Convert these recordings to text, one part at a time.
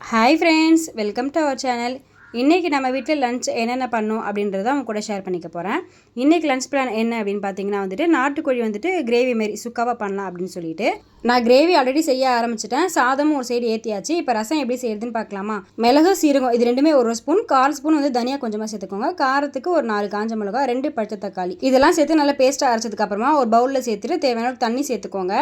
Hi friends, welcome to our channel. இன்றைக்கி நம்ம வீட்டில் லன்ச் என்னென்ன பண்ணோம் அப்படின்றத அவங்க கூட ஷேர் பண்ணிக்க போகிறேன். இன்றைக்கி லன்ச் பிளான் என்ன அப்படின்னு பார்த்தீங்கன்னா நாட்டுக்கோழி கிரேவி மாரி சுக்காவாக பண்ணலாம் அப்படின்னு சொல்லிட்டு நான் கிரேவி ஆல்ரெடி செய்ய ஆரம்பிச்சிட்டேன். சாதமும் ஒரு சைடு ஏற்றியாச்சு. இப்போ ரசம் எப்படி செய்யறதுன்னு பார்க்கலாமா. மிளகு சீரகம் இது ரெண்டுமே ஒரு ஸ்பூன், 1/4 ஸ்பூன் தனியாக கொஞ்சமாக சேர்த்துக்கோங்க. காரத்துக்கு ஒரு 4 காஞ்ச மிளகா, 2 பச்சை தக்காளி இதெல்லாம் சேர்த்து நல்லா பேஸ்ட்டாக அரைச்சதுக்கப்புறமா ஒரு பவுலில் சேர்த்துட்டு தேவையான தண்ணி சேர்த்துக்கோங்க.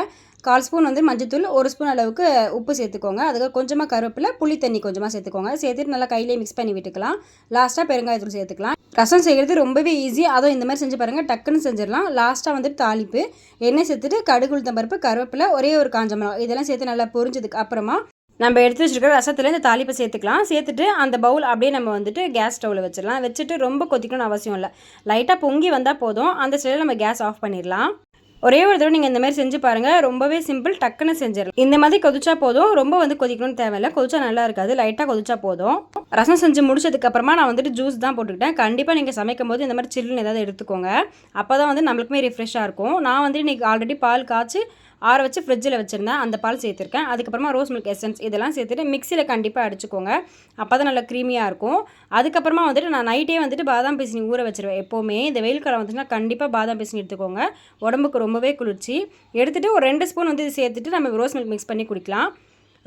1/4 ஸ்பூன் மஞ்சத்தூள், 1 ஸ்பூன் அளவுக்கு உப்பு சேர்த்துக்கோங்க. அதுக்கு கொஞ்சமாக கருவேப்பிலை, புளி தண்ணி கொஞ்சமாக சேர்த்துக்கோங்க. சேர்த்துட்டு நல்லா கையிலே மிக்ஸ் பண்ணி விட்டுக்கலாம். லாஸ்ட்டாக பெருங்காயத்தூள் சேர்த்துக்கலாம். ரசம் செய்கிறது ரொம்பவே ஈஸி. அதுவும் இந்த மாதிரி செஞ்சு பாருங்கள், டக்குன்னு செஞ்சிடலாம். லாஸ்ட்டாக தாளிப்பு எண்ணெய் சேர்த்துட்டு கடுகு, உளுத்தம் பருப்பு, கருவேப்பிலை, ஒரே ஒரு காஞ்ச மிளகா இதெல்லாம் சேர்த்து நல்லா பொரிஞ்சதுக்கு அப்புறமா நம்ம எடுத்து வச்சுருக்கிற ரசத்தில் இந்த தாளிப்பை சேர்த்துக்கலாம். சேர்த்துட்டு அந்த பவுல் அப்படியே நம்ம கேஸ் ஸ்டவ்வில் வச்சிடலாம். வச்சுட்டு ரொம்ப கொதிக்கணும்னு அவசியம் இல்லை. லைட்டாக பொங்கி வந்தால் போதும். அந்த ஸ்டவ்வில் நம்ம கேஸ் ஆஃப் பண்ணிடலாம். ஒரே ஒரு தடவை நீங்கள் இந்த மாதிரி செஞ்சு பாருங்கள். ரொம்பவே சிம்பிள், டக்குன்னு செஞ்சிடலாம். இந்த மாதிரி கொதிச்சா போதும். ரொம்ப கொதிக்கணும்னு தேவையில்லை. கொதிச்சா நல்லா இருக்காது. லைட்டாக கொதிச்சா போதும். ரசம் செஞ்சு முடிச்சதுக்கப்புறமா நான் ஜூஸ் தான் போட்டுக்கிட்டேன். கண்டிப்பாக நீங்கள் சமைக்கும் போது இந்த மாதிரி சில்லுன்னு ஏதாவது எடுத்துக்கோங்க. அப்போ தான் நம்மளுக்குமே ரிஃப்ரெஷ்ஷாக இருக்கும். நான் இன்றைக்கி ஆல்ரெடி பால் காய்ச்சி ஆற வச்சு ஃப்ரிட்ஜில் வச்சுருந்தேன். அந்த பால் சேர்த்துருக்கேன். அதுக்கப்புறமா ரோஸ் மில்க் எசன்ஸ் இதெல்லாம் சேர்த்துட்டு மிக்சியில் கண்டிப்பாக அடிச்சுக்கோங்க. அப்போ தான் நல்லா க்ரீமியாக இருக்கும். அதுக்கப்புறமா நான் நைட்டே பாதாம் பீசினி ஊற வச்சுருவேன். எப்போவுமே இந்த வெயில் காலம் வந்துச்சுன்னா கண்டிப்பாக பாதாம் பீசினி எடுத்துக்கோங்க. உடம்புக்கு ரொம்பவே குளிர்ச்சி. எடுத்துகிட்டு ஒரு 2 ஸ்பூன் இது சேர்த்துட்டு நம்ம ரோஸ் மில்க் மிக்ஸ் பண்ணி குடிக்கலாம்.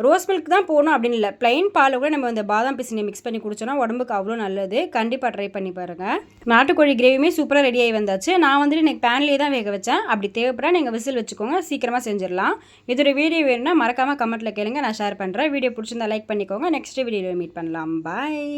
ரோஸ் மில்க் தான் போகணும் அப்படின்னு இல்லை. ப்ளைன் பால் கூட நம்ம பாதாம் பிசினை மிக்ஸ் பண்ணி குடிச்சோன்னா உடம்புக்கு அவ்வளோ நல்லது. கண்டிப்பாக ட்ரை பண்ணி பாருங்கள். நாட்டுக்கோழி கிரேவியுமே சூப்பராக ரெடி ஆகி வந்தாச்சு. நான் இன்றைக்கி பேன்லேயே தான் வேக வச்சேன். அப்படி தேவைப்பட நீங்கள் விசில் வச்சுக்கோங்க, சீக்கிரமாக செஞ்சிடலாம். இதோட வீடியோ வேணும்னா மறக்காமல் கமெண்ட்டில் கேளுங்க, நான் ஷேர் பண்ணுறேன். வீடியோ பிடிச்சிருந்தா லைக் பண்ணிக்கோங்க. நெக்ஸ்ட் வீடியோவில் மீட் பண்ணலாம். பாய்.